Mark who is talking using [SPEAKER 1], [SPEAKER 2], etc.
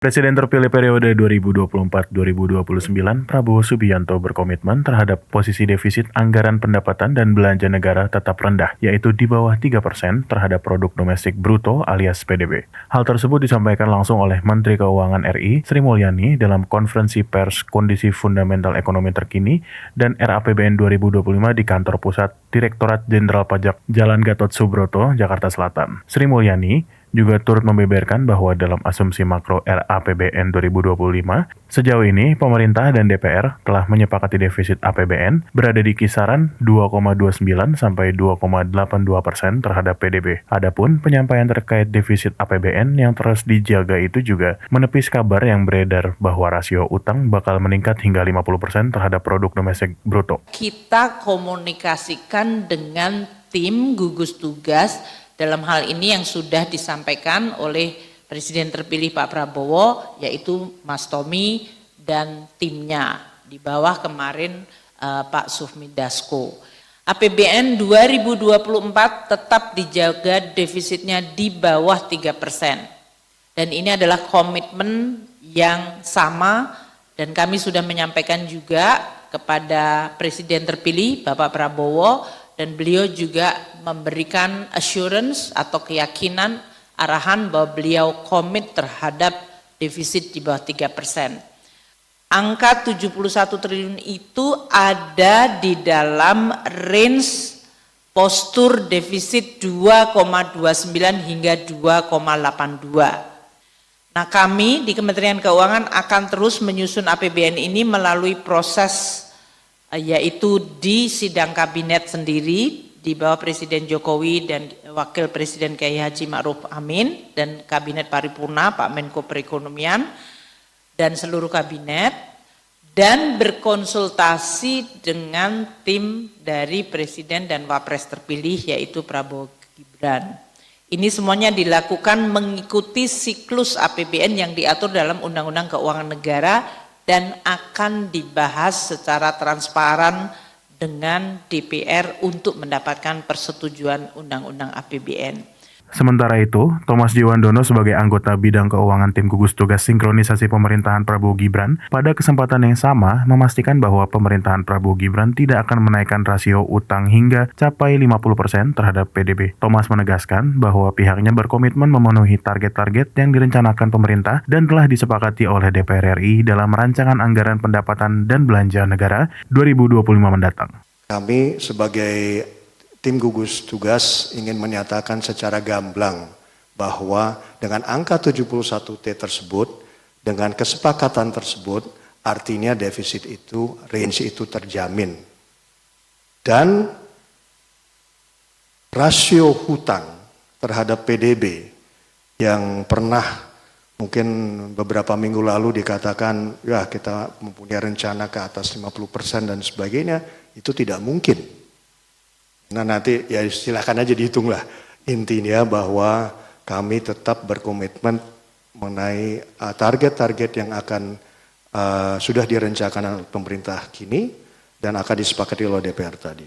[SPEAKER 1] Presiden terpilih periode 2024-2029, Prabowo Subianto berkomitmen terhadap posisi defisit anggaran pendapatan dan belanja negara tetap rendah, yaitu di bawah 3% terhadap produk domestik bruto alias PDB. Hal tersebut disampaikan langsung oleh Menteri Keuangan RI, Sri Mulyani, dalam konferensi pers kondisi fundamental ekonomi terkini dan RAPBN 2025 di kantor pusat Direktorat Jenderal Pajak Jalan Gatot Subroto, Jakarta Selatan. Sri Mulyani juga turut membeberkan bahwa dalam asumsi makro RAPBN 2025, sejauh ini pemerintah dan DPR telah menyepakati defisit APBN berada di kisaran 2,29 sampai 2,82% terhadap PDB. Adapun penyampaian terkait defisit APBN yang terus dijaga itu juga menepis kabar yang beredar bahwa rasio utang bakal meningkat hingga 50% terhadap produk domestik bruto.
[SPEAKER 2] Kita komunikasikan dengan tim gugus tugas dalam hal ini yang sudah disampaikan oleh Presiden terpilih Pak Prabowo, yaitu Mas Tommy dan timnya di bawah kemarin Pak Sufmi Dasko. APBN 2024 tetap dijaga defisitnya di bawah 3%. Dan ini adalah komitmen yang sama dan kami sudah menyampaikan juga kepada Presiden terpilih Bapak Prabowo, dan beliau juga memberikan assurance atau keyakinan arahan bahwa beliau komit terhadap defisit di bawah 3%. Angka 71 triliun itu ada di dalam range postur defisit 2,29 hingga 2,82. Nah, kami di Kementerian Keuangan akan terus menyusun APBN ini melalui proses yaitu di sidang kabinet sendiri di bawah Presiden Jokowi dan Wakil Presiden Kiai Haji Ma'ruf Amin dan Kabinet Paripurna Pak Menko Perekonomian dan seluruh kabinet, dan berkonsultasi dengan tim dari Presiden dan Wapres terpilih yaitu Prabowo Gibran. Ini semuanya dilakukan mengikuti siklus APBN yang diatur dalam Undang-Undang Keuangan Negara dan akan dibahas secara transparan dengan DPR untuk mendapatkan persetujuan Undang-Undang APBN.
[SPEAKER 1] Sementara itu, Thomas Jiwandono sebagai anggota bidang keuangan tim gugus tugas sinkronisasi pemerintahan Prabowo Gibran pada kesempatan yang sama memastikan bahwa pemerintahan Prabowo Gibran tidak akan menaikkan rasio utang hingga capai 50% terhadap PDB. Thomas menegaskan bahwa pihaknya berkomitmen memenuhi target-target yang direncanakan pemerintah dan telah disepakati oleh DPR RI dalam rancangan anggaran pendapatan dan belanja negara 2025 mendatang.
[SPEAKER 3] Kami sebagai tim gugus tugas ingin menyatakan secara gamblang bahwa dengan angka 71T tersebut, dengan kesepakatan tersebut, artinya defisit itu, range itu terjamin. Dan rasio hutang terhadap PDB yang pernah mungkin beberapa minggu lalu dikatakan, ya kita mempunyai rencana ke atas 50% dan sebagainya, itu tidak mungkin. Nah nanti ya silakan aja dihitunglah. Intinya bahwa kami tetap berkomitmen mengenai target-target yang akan sudah direncanakan oleh pemerintah kini dan akan disepakati oleh DPR tadi.